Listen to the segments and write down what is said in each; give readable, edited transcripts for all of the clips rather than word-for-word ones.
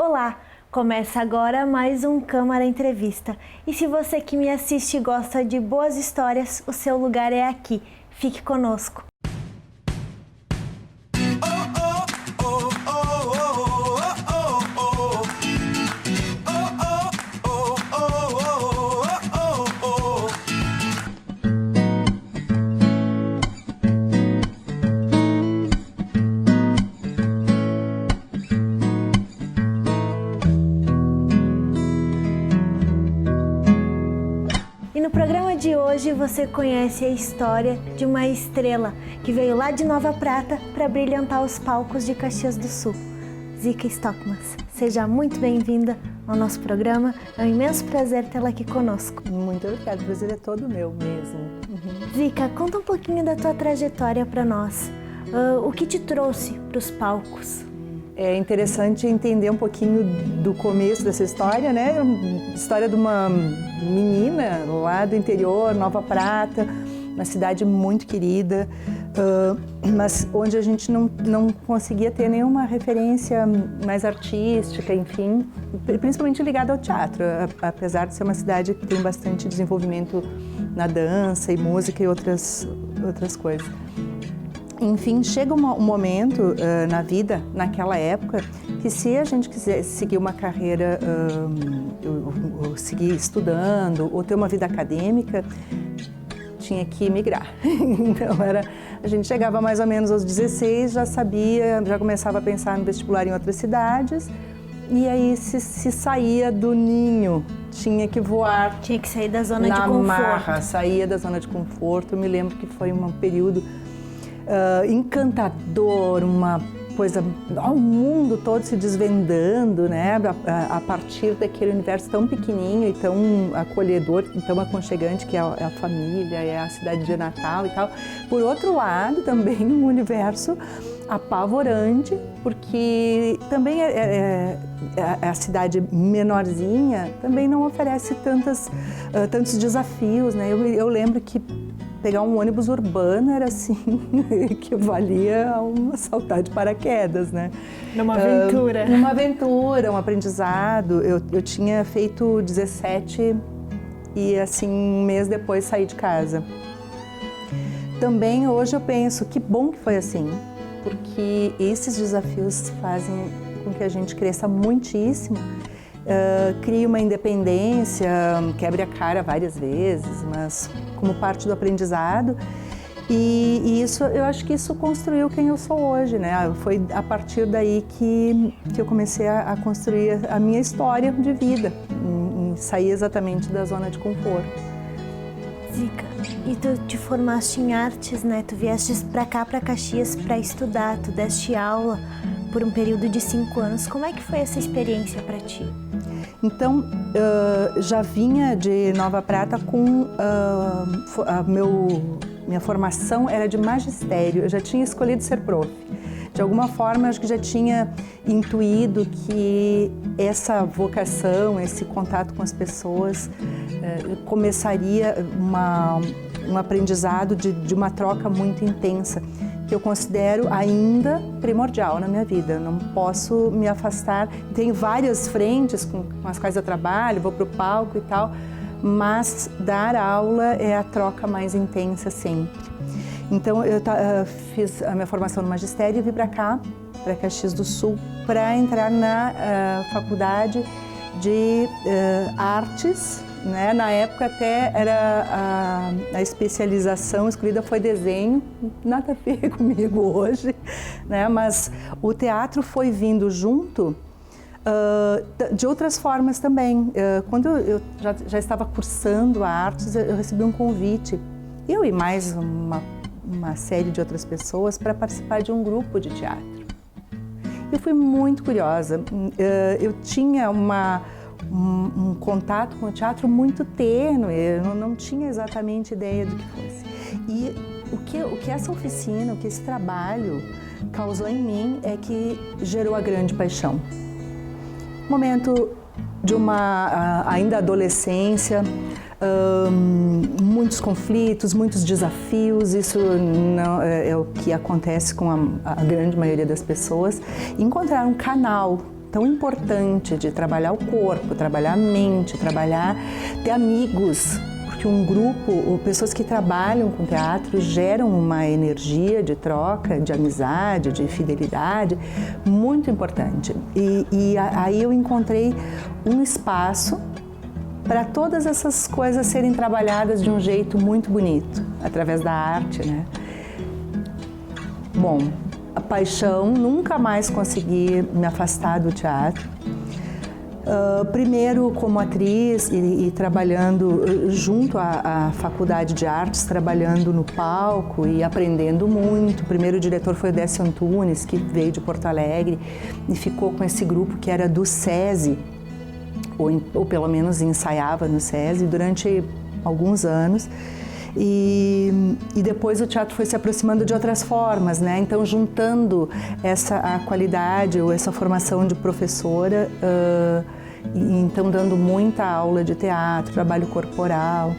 Olá! Começa agora mais um Câmara Entrevista. E se você que me assiste gosta de boas histórias, o seu lugar é aqui. Fique conosco. E no programa de hoje você conhece a história de uma estrela que veio lá de Nova Prata para brilhantar os palcos de Caxias do Sul. Zica Stockmans, seja muito bem-vinda ao nosso programa. É um imenso prazer tê-la aqui conosco. Muito obrigada, o prazer é todo meu mesmo. Zica, conta um pouquinho da tua trajetória para nós. O que te trouxe para os palcos? É interessante entender um pouquinho do começo dessa história, né? História de uma menina lá do interior, Nova Prata, uma cidade muito querida, mas onde a gente não conseguia ter nenhuma referência mais artística, enfim, principalmente ligada ao teatro, apesar de ser uma cidade que tem bastante desenvolvimento na dança e música e outras coisas. Enfim, chega um momento na vida, naquela época, que se a gente quisesse seguir uma carreira, ou seguir estudando, ou ter uma vida acadêmica, tinha que migrar. Então, a gente chegava mais ou menos aos 16, já sabia, já começava a pensar no vestibular em outras cidades, e aí se saía do ninho, tinha que voar. Tinha que sair da zona de conforto. Na marra, saía da zona de conforto. Eu me lembro que foi um período encantador, uma coisa, o mundo todo se desvendando, né, a partir daquele universo tão pequenininho e tão acolhedor, tão aconchegante que é a família, é a cidade de Natal e tal. Por outro lado, também um universo apavorante, porque também a cidade menorzinha também não oferece tantos desafios, né? Eu lembro que pegar um ônibus urbano era assim, que valia a um saltar de paraquedas, né? Numa aventura. Uma aventura, um aprendizado. Eu tinha feito 17 e assim, um mês depois saí de casa. Também hoje eu penso, que bom que foi assim, porque esses desafios fazem com que a gente cresça muitíssimo, crie uma independência, quebre a cara várias vezes, mas como parte do aprendizado. E isso, eu acho que isso construiu quem eu sou hoje, né? Foi a partir daí que eu comecei a construir a minha história de vida, em sair exatamente da zona de conforto. Zica, e tu te formaste em artes, né? Tu vieste pra cá, pra Caxias, pra estudar, tu deste aula por um período de 5 anos. Como é que foi essa experiência para ti? Então, já vinha de Nova Prata com minha formação era de magistério, eu já tinha escolhido ser prof. De alguma forma, acho que já tinha intuído que essa vocação, esse contato com as pessoas, começaria um aprendizado de uma troca muito intensa, que eu considero ainda primordial na minha vida. Eu não posso me afastar. Tem várias frentes com as quais eu trabalho, vou para o palco e tal, mas dar aula é a troca mais intensa sempre. Então, eu fiz a minha formação no magistério e vim para cá, para Caxias do Sul, para entrar na faculdade de artes, né? Na época até era a especialização escolhida foi desenho, nada a ver comigo hoje, né? Mas o teatro foi vindo junto de outras formas também. Quando eu já estava cursando artes, eu recebi um convite, eu e mais uma série de outras pessoas, para participar de um grupo de teatro. Eu fui muito curiosa, eu tinha um contato com o teatro muito tênue, eu não tinha exatamente ideia do que fosse. E o que essa oficina, o que esse trabalho causou em mim é que gerou a grande paixão. Momento de uma ainda adolescência, muitos conflitos, muitos desafios, isso não é o que acontece com a grande maioria das pessoas. Encontrar um canal tão importante de trabalhar o corpo, trabalhar a mente, ter amigos, porque um grupo, pessoas que trabalham com teatro geram uma energia de troca, de amizade, de fidelidade muito importante. E aí eu encontrei um espaço para todas essas coisas serem trabalhadas de um jeito muito bonito, através da arte, né? Bom, a paixão, nunca mais consegui me afastar do teatro. Primeiro como atriz e trabalhando junto à Faculdade de Artes, trabalhando no palco e aprendendo muito. O primeiro diretor foi o Décio Antunes, que veio de Porto Alegre e ficou com esse grupo que era do SESI, ou pelo menos ensaiava no SESI durante alguns anos. E depois o teatro foi se aproximando de outras formas, né? Então, juntando a qualidade ou essa formação de professora, então dando muita aula de teatro, trabalho corporal,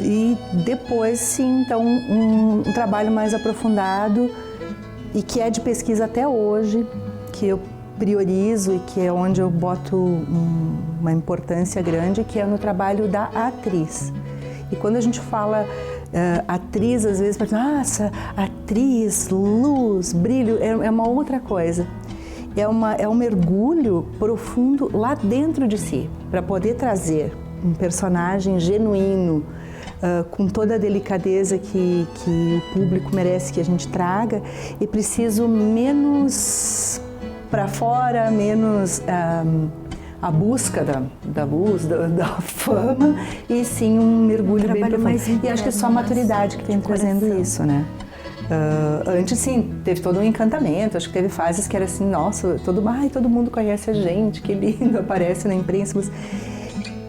e depois, sim, então, um trabalho mais aprofundado e que é de pesquisa até hoje, que eu priorizo e que é onde eu boto uma importância grande, que é no trabalho da atriz. E quando a gente fala atriz, às vezes, nossa, atriz, luz, brilho, é uma outra coisa. É um mergulho profundo lá dentro de si, para poder trazer um personagem genuíno, com toda a delicadeza que o público merece que a gente traga, e preciso menos para fora, menos a busca da luz, da fama, e sim um mergulho bem profundo. E acho que é só a maturidade que vem trazendo isso, né? Antes, sim, teve todo um encantamento, acho que teve fases que era assim, nossa, todo mundo conhece a gente, que lindo, aparece na imprensa, mas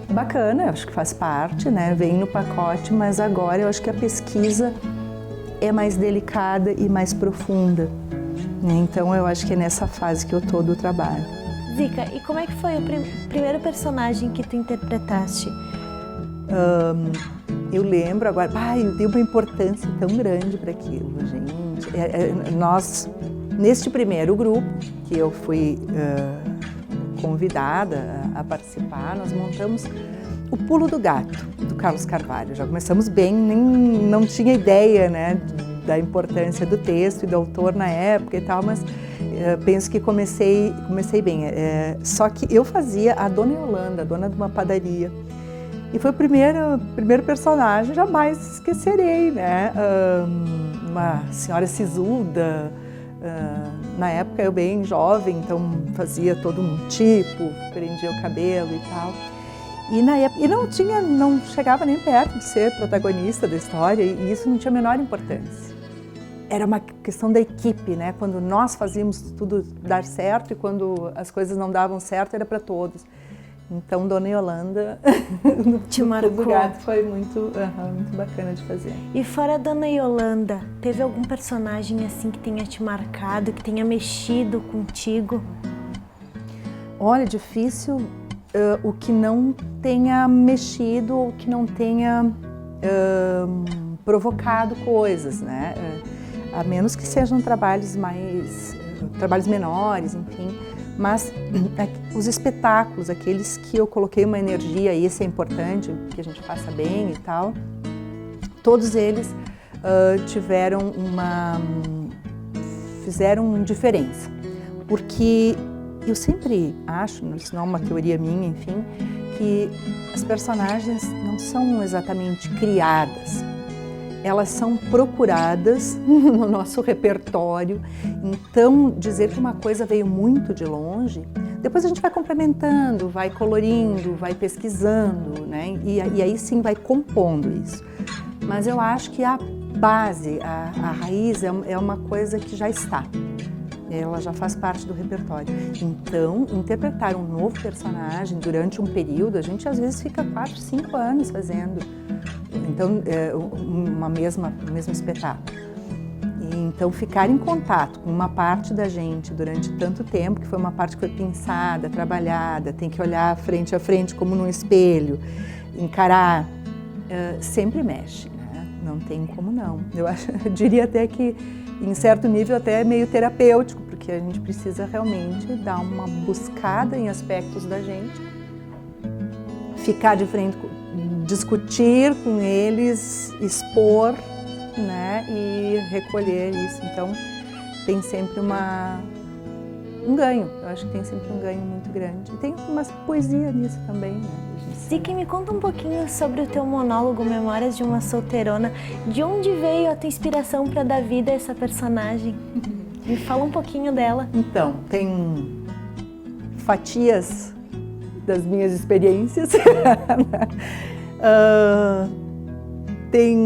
bacana, acho que faz parte, né? Vem no pacote, mas agora eu acho que a pesquisa é mais delicada e mais profunda, né? Então eu acho que é nessa fase que eu tô do trabalho. Zica, e como é que foi o primeiro personagem que tu interpretaste? Eu lembro agora, eu dei uma importância tão grande para aquilo, gente. Nós, neste primeiro grupo, que eu fui convidada a participar, nós montamos o Pulo do Gato, do Carlos Carvalho. Já começamos bem, não tinha ideia, né, da importância do texto e do autor na época e tal, mas penso que comecei bem. Só que eu fazia a Dona Yolanda, dona de uma padaria. E foi o primeiro personagem, jamais esquecerei, né? Uma senhora sisuda, na época eu bem jovem, então fazia todo um tipo, prendia o cabelo e tal. E não chegava nem perto de ser protagonista da história, e isso não tinha a menor importância. Era uma questão da equipe, né? Quando nós fazíamos tudo dar certo e quando as coisas não davam certo, era para todos. Então, Dona Yolanda, te marcou. O Gato foi muito bacana de fazer. E fora Dona Yolanda, teve algum personagem assim que tenha te marcado, que tenha mexido contigo? Olha, difícil o que não tenha mexido ou que não tenha provocado coisas, né? A menos que sejam trabalhos menores, enfim. Mas os espetáculos, aqueles que eu coloquei uma energia, e esse é importante, que a gente faça bem e tal, todos eles fizeram diferença. Porque eu sempre acho, isso não é uma teoria minha, enfim, que as personagens não são exatamente criadas. Elas são procuradas no nosso repertório. Então, dizer que uma coisa veio muito de longe, depois a gente vai complementando, vai colorindo, vai pesquisando, né? E aí sim vai compondo isso. Mas eu acho que a base, a raiz é uma coisa que já está. Ela já faz parte do repertório. Então, interpretar um novo personagem durante um período, a gente às vezes fica 4, 5 anos fazendo. Então, um mesmo espetáculo. E, então, ficar em contato com uma parte da gente durante tanto tempo, que foi uma parte que foi pensada, trabalhada, tem que olhar frente a frente como num espelho, encarar, sempre mexe, né? Não tem como não. Eu diria até que, em certo nível, até é meio terapêutico, porque porque a gente precisa realmente dar uma buscada em aspectos da gente, ficar de frente, discutir com eles, expor, né, e recolher isso. Então tem sempre um ganho, eu acho que tem sempre um ganho muito grande. E tem uma poesia nisso também, né? Zica, me conta um pouquinho sobre o teu monólogo Memórias de uma Solteirona. De onde veio a tua inspiração para dar vida a essa personagem? Me fala um pouquinho dela. Então, tem fatias das minhas experiências. Tem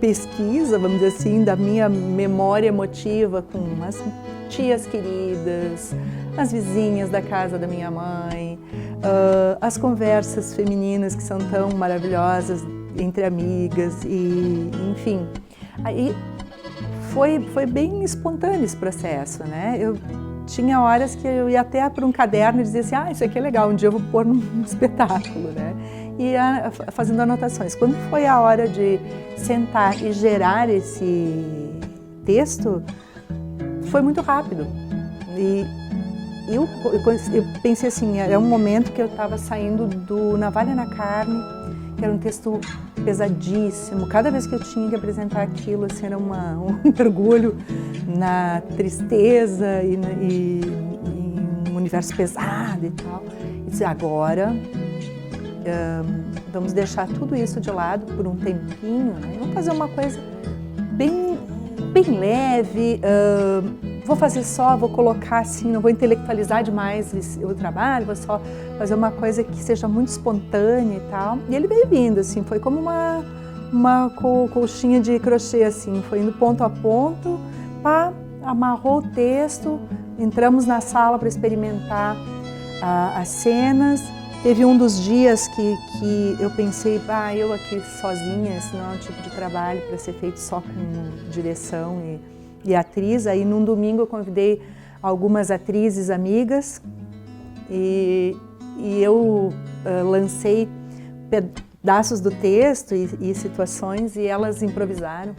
pesquisa, vamos dizer assim, da minha memória emotiva com as tias queridas, as vizinhas da casa da minha mãe, as conversas femininas que são tão maravilhosas entre amigas e, enfim, aí foi bem espontâneo esse processo, né? Eu tinha horas que eu ia até para um caderno e dizia assim, isso aqui é legal, um dia eu vou pôr num espetáculo, né? E ia fazendo anotações. Quando foi a hora de sentar e gerar esse texto, foi muito rápido. E eu pensei assim, era um momento que eu estava saindo do Navalha na Carne, que era um texto pesadíssimo. Cada vez que eu tinha que apresentar aquilo, assim, era um mergulho na tristeza e um universo pesado e tal. E disse, agora vamos deixar tudo isso de lado por um tempinho, né? Vamos fazer uma coisa bem leve. Vou colocar assim, não vou intelectualizar demais o trabalho, vou só fazer uma coisa que seja muito espontânea e tal. E ele veio vindo, assim, foi como uma colchinha de crochê, assim, foi indo ponto a ponto, pá, amarrou o texto, entramos na sala para experimentar as cenas. Teve um dos dias que eu pensei, eu aqui sozinha, esse não é um tipo de trabalho para ser feito só com direção e atriz. Aí num domingo eu convidei algumas atrizes amigas e eu lancei pedaços do texto e situações e elas improvisaram.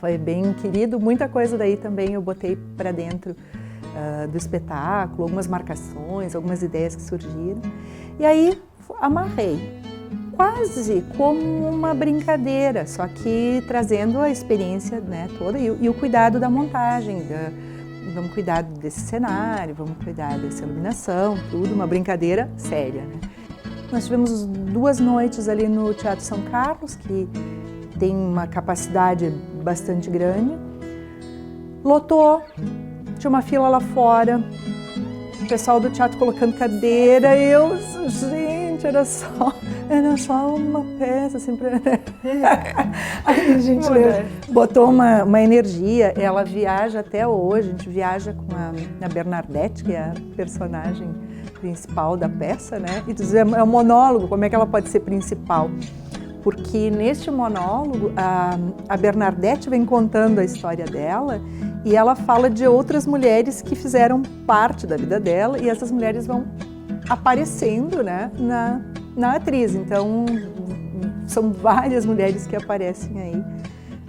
Foi bem querido, muita coisa daí também eu botei para dentro do espetáculo, algumas marcações, algumas ideias que surgiram. E aí amarrei, quase como uma brincadeira, só que trazendo a experiência, né, toda e o cuidado da montagem, vamos cuidar desse cenário, vamos cuidar dessa iluminação, tudo, uma brincadeira séria, né? Nós tivemos 2 noites ali no Teatro São Carlos, que tem uma capacidade bastante grande, lotou. Tinha uma fila lá fora, o pessoal do teatro colocando cadeira, e eu, gente, era só uma peça, assim, pra... Aí a gente botou uma energia, ela viaja até hoje, a gente viaja com a Bernadette, que é a personagem principal da peça, né? E dizer, é um monólogo, como é que ela pode ser principal? Porque neste monólogo, a Bernadette vem contando a história dela e ela fala de outras mulheres que fizeram parte da vida dela e essas mulheres vão aparecendo, né, na atriz. Então, são várias mulheres que aparecem aí,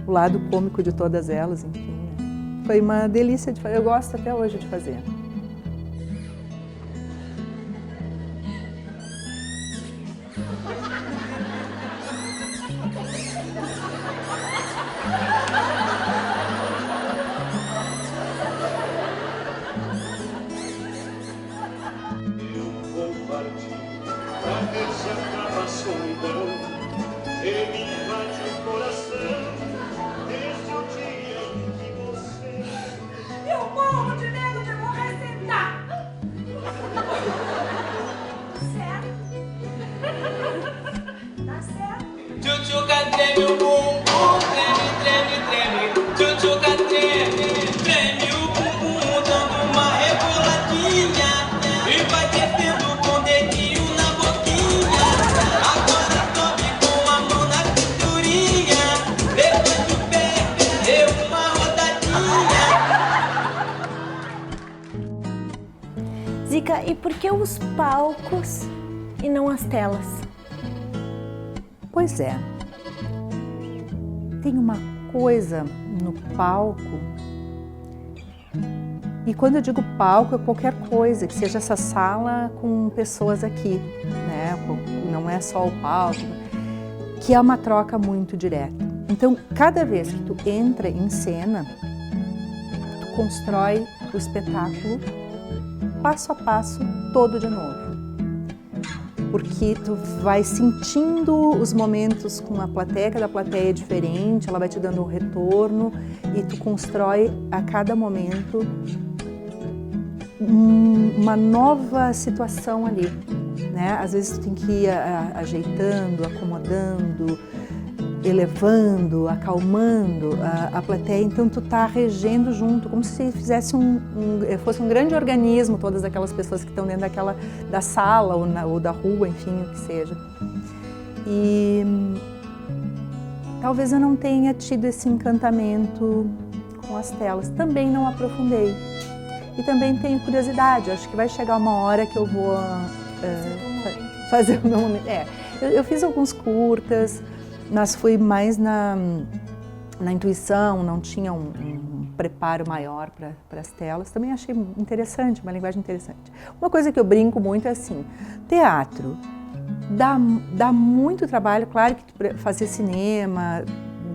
o lado cômico de todas elas, enfim. Né? Foi uma delícia de fazer, eu gosto até hoje de fazer. Tchutchuca treme o bumbum, treme, treme, treme. Tchutchuca treme, treme o bumbum, dando uma reboladinha. E vai descendo com o dedinho na boquinha. Agora sobe com a mão na cinturinha. Levante o pé, dê uma rodadinha. Zica, e por que os palcos e não as telas? Pois é, tem uma coisa no palco E quando eu digo palco, é qualquer coisa, que seja essa sala com pessoas aqui, né? Não é só o palco, que é uma troca muito direta. Então, cada vez que tu entra em cena, tu constrói o espetáculo passo a passo, todo de novo. Porque tu vai sentindo os momentos com a plateia, cada plateia é diferente, ela vai te dando um retorno e tu constrói a cada momento uma nova situação ali, né? Às vezes tu tem que ir ajeitando, acomodando, elevando, acalmando a plateia, então tu tá regendo junto, como se fizesse fosse um grande organismo, todas aquelas pessoas que estão dentro da sala ou da rua, enfim, o que seja. E talvez eu não tenha tido esse encantamento com as telas, também não aprofundei. E também tenho curiosidade, acho que vai chegar uma hora que eu vou fazer o meu momento. Eu fiz alguns curtas, mas fui mais na intuição, não tinha um preparo maior para as telas. Também achei interessante, uma linguagem interessante. Uma coisa que eu brinco muito é assim, teatro dá muito trabalho, claro que fazer cinema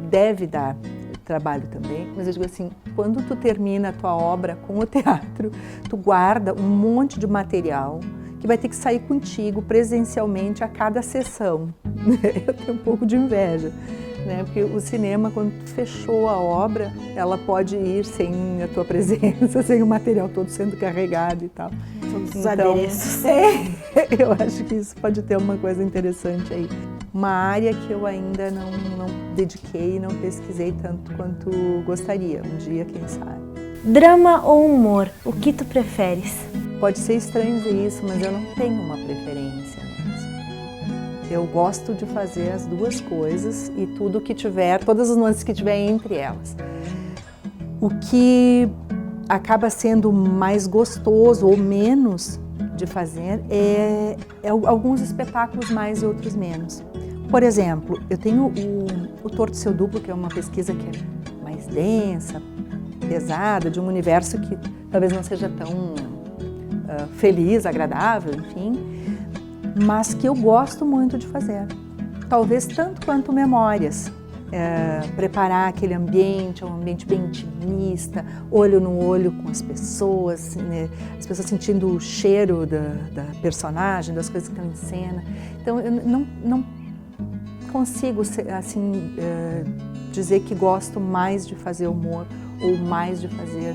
deve dar trabalho também, mas eu digo assim, quando tu termina a tua obra com o teatro, tu guarda um monte de material que vai ter que sair contigo presencialmente a cada sessão. Eu tenho um pouco de inveja, né? Porque o cinema, quando tu fechou a obra, ela pode ir sem a tua presença, sem o material todo sendo carregado e tal. Todos os adereços. Eu acho que isso pode ter uma coisa interessante aí. Uma área que eu ainda não dediquei, não pesquisei tanto quanto gostaria. Um dia, quem sabe. Drama ou humor, o que tu preferes? Pode ser estranho dizer isso, mas eu não tenho uma preferência mesmo. Eu gosto de fazer as duas coisas e tudo que tiver, todas as nuances que tiver entre elas. O que acaba sendo mais gostoso ou menos de fazer é alguns espetáculos mais e outros menos. Por exemplo, eu tenho o Torto Seu Duplo, que é uma pesquisa que é mais densa, pesada, de um universo que talvez não seja tão feliz, agradável, enfim, mas que eu gosto muito de fazer. Talvez tanto quanto Memórias. Preparar aquele ambiente, um ambiente bem intimista, olho no olho com as pessoas, né? As pessoas sentindo o cheiro da personagem, das coisas que estão em cena. Então, eu não consigo assim, dizer que gosto mais de fazer humor ou mais de fazer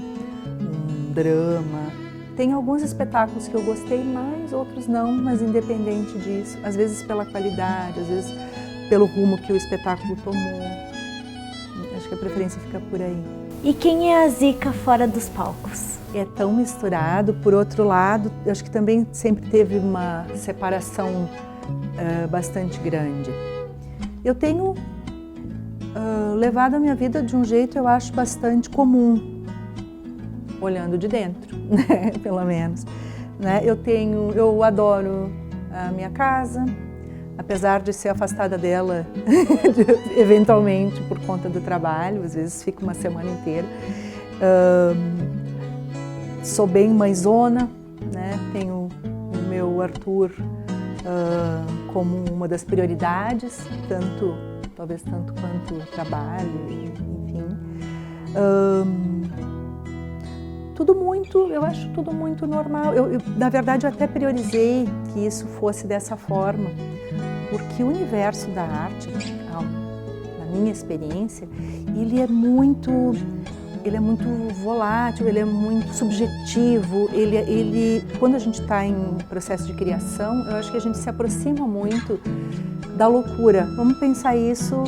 um drama. Tem alguns espetáculos que eu gostei mais, outros não, mas independente disso, às vezes pela qualidade, às vezes pelo rumo que o espetáculo tomou. Acho que a preferência fica por aí. E quem é a Zica fora dos palcos? É tão misturado. Por outro lado, eu acho que também sempre teve uma separação bastante grande. Eu tenho levado a minha vida de um jeito, eu acho, bastante comum, olhando de dentro, né? Pelo menos. Né? Eu adoro a minha casa, apesar de ser afastada dela eventualmente por conta do trabalho, às vezes fico uma semana inteira. Sou bem mãezona, né? Tenho o meu Arthur como uma das prioridades, talvez tanto quanto o trabalho, enfim. Eu acho tudo muito normal. Na verdade, eu até priorizei que isso fosse dessa forma, porque o universo da arte, na minha experiência, ele é muito volátil, ele é muito subjetivo. Quando a gente está em processo de criação, eu acho que a gente se aproxima muito da loucura. Vamos pensar isso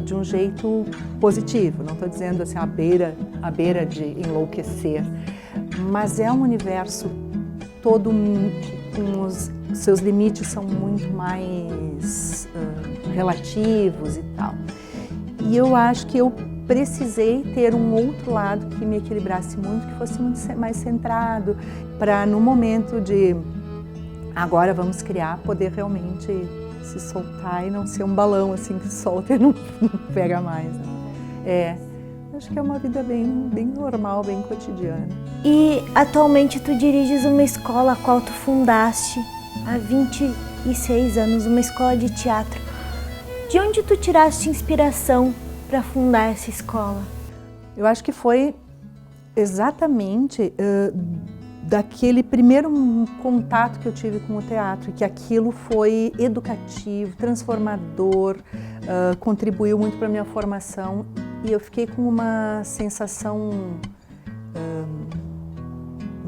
de um jeito positivo, não estou dizendo assim à beira de enlouquecer, mas é um universo todo com os seus limites são muito mais relativos e tal. E eu acho que eu precisei ter um outro lado que me equilibrasse muito, que fosse muito mais centrado, para no momento de agora vamos criar, poder realmente se soltar e não ser um balão assim que solta e não pega mais. Né? acho que é uma vida bem normal, bem cotidiana. E atualmente tu diriges uma escola a qual tu fundaste há 26 anos, uma escola de teatro. De onde tu tiraste inspiração para fundar essa escola? Eu acho que foi exatamente daquele primeiro contato que eu tive com o teatro, que aquilo foi educativo, transformador, contribuiu muito para a minha formação e eu fiquei com uma sensação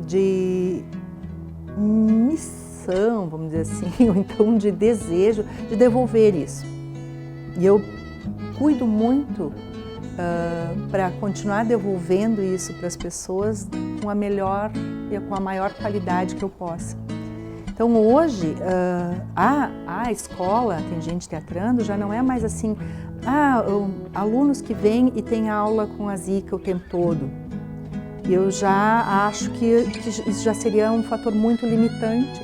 de missão, vamos dizer assim, ou então de desejo de devolver isso. E eu cuido muito para continuar devolvendo isso para as pessoas com a melhor e com a maior qualidade que eu possa. Então hoje a escola, tem gente teatrando, já não é mais assim, alunos que vêm e têm aula com a Zica o tempo todo. Eu já acho que isso já seria um fator muito limitante.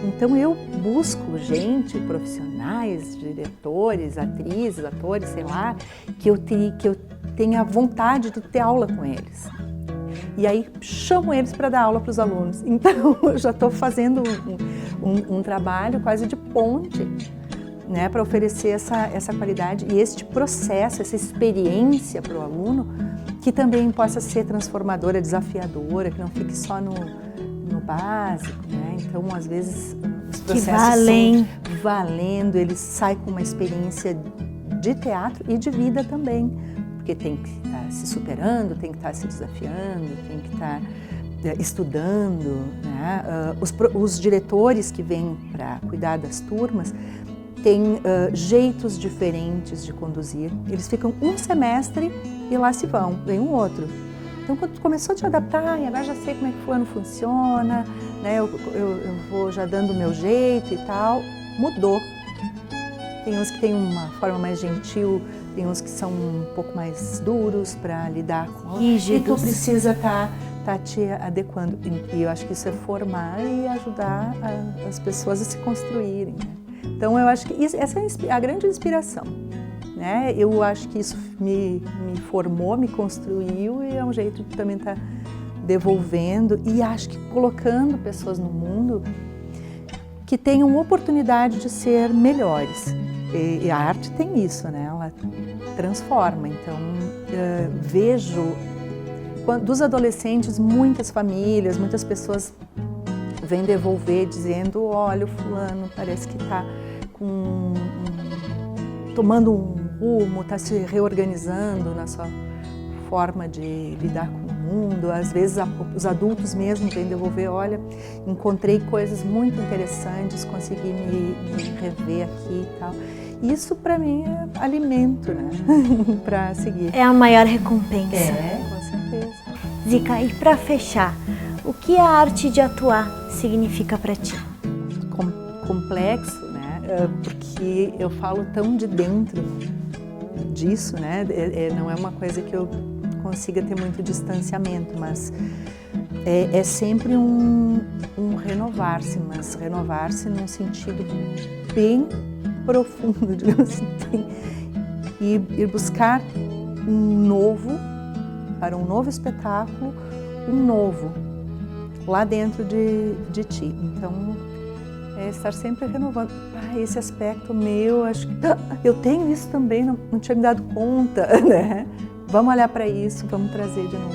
Então eu busco gente, profissionais, diretores, atrizes, atores, sei lá, que eu tenha vontade de ter aula com eles. E aí chamo eles para dar aula para os alunos. Então eu já estou fazendo um trabalho quase de ponte, né, para oferecer essa qualidade e este processo, essa experiência para o aluno, que também possa ser transformadora, desafiadora, que não fique só no básico, né? Então, às vezes, os processos são valendo, ele sai com uma experiência de teatro e de vida também, porque tem que estar se superando, tem que estar se desafiando, tem que estar estudando, né? Os diretores que vêm para cuidar das turmas têm jeitos diferentes de conduzir. Eles ficam um semestre e lá se vão, vem um outro. Então, quando tu começou a te adaptar, agora já sei como é que fulano funciona, né? Eu vou já dando o meu jeito e tal, mudou. Tem uns que têm uma forma mais gentil, tem uns que são um pouco mais duros para lidar com rígidos. E tu precisa estar te adequando. E eu acho que isso é formar e ajudar as pessoas a se construírem, né? Então, eu acho que essa é a grande inspiração. Né? Eu acho que isso me formou, me construiu e é um jeito de também estar devolvendo e acho que colocando pessoas no mundo que tenham oportunidade de ser melhores. E a arte tem isso, né? Ela transforma. Então, vejo dos adolescentes, muitas famílias, muitas pessoas vêm devolver dizendo, olha, o fulano parece que está tomando um rumo, está se reorganizando na sua forma de lidar com o mundo. Às vezes os adultos mesmo vêm devolver, olha, encontrei coisas muito interessantes, consegui me rever aqui e tal. Isso para mim é alimento, né? Para seguir. É a maior recompensa. É, com certeza. Zica, e para fechar, o que a arte de atuar significa para ti? Complexo, né? Porque eu falo tão de dentro disso, né? Não é uma coisa que eu consiga ter muito distanciamento, mas é sempre um renovar-se, mas renovar-se num sentido bem profundo, digamos assim, e buscar um novo, para um novo espetáculo, um novo lá dentro de ti. Então, é estar sempre renovando. Esse aspecto meu, acho que eu tenho isso também, não tinha me dado conta, né? Vamos olhar para isso, vamos trazer de novo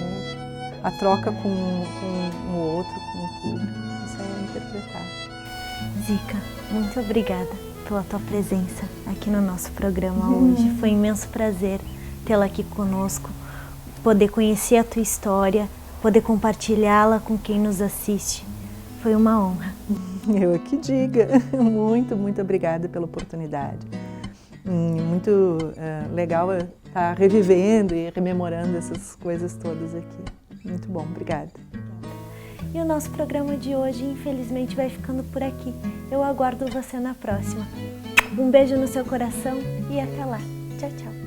a troca com o outro, com o público. Isso é interpretar. Zica, muito obrigada pela tua presença aqui no nosso programa hoje. Foi um imenso prazer tê-la aqui conosco, poder conhecer a tua história, poder compartilhá-la com quem nos assiste. Foi uma honra. Eu que diga. Muito, muito obrigada pela oportunidade. Muito legal estar revivendo e rememorando essas coisas todas aqui. Muito bom, obrigada. E o nosso programa de hoje, infelizmente, vai ficando por aqui. Eu aguardo você na próxima. Um beijo no seu coração e até lá. Tchau, tchau.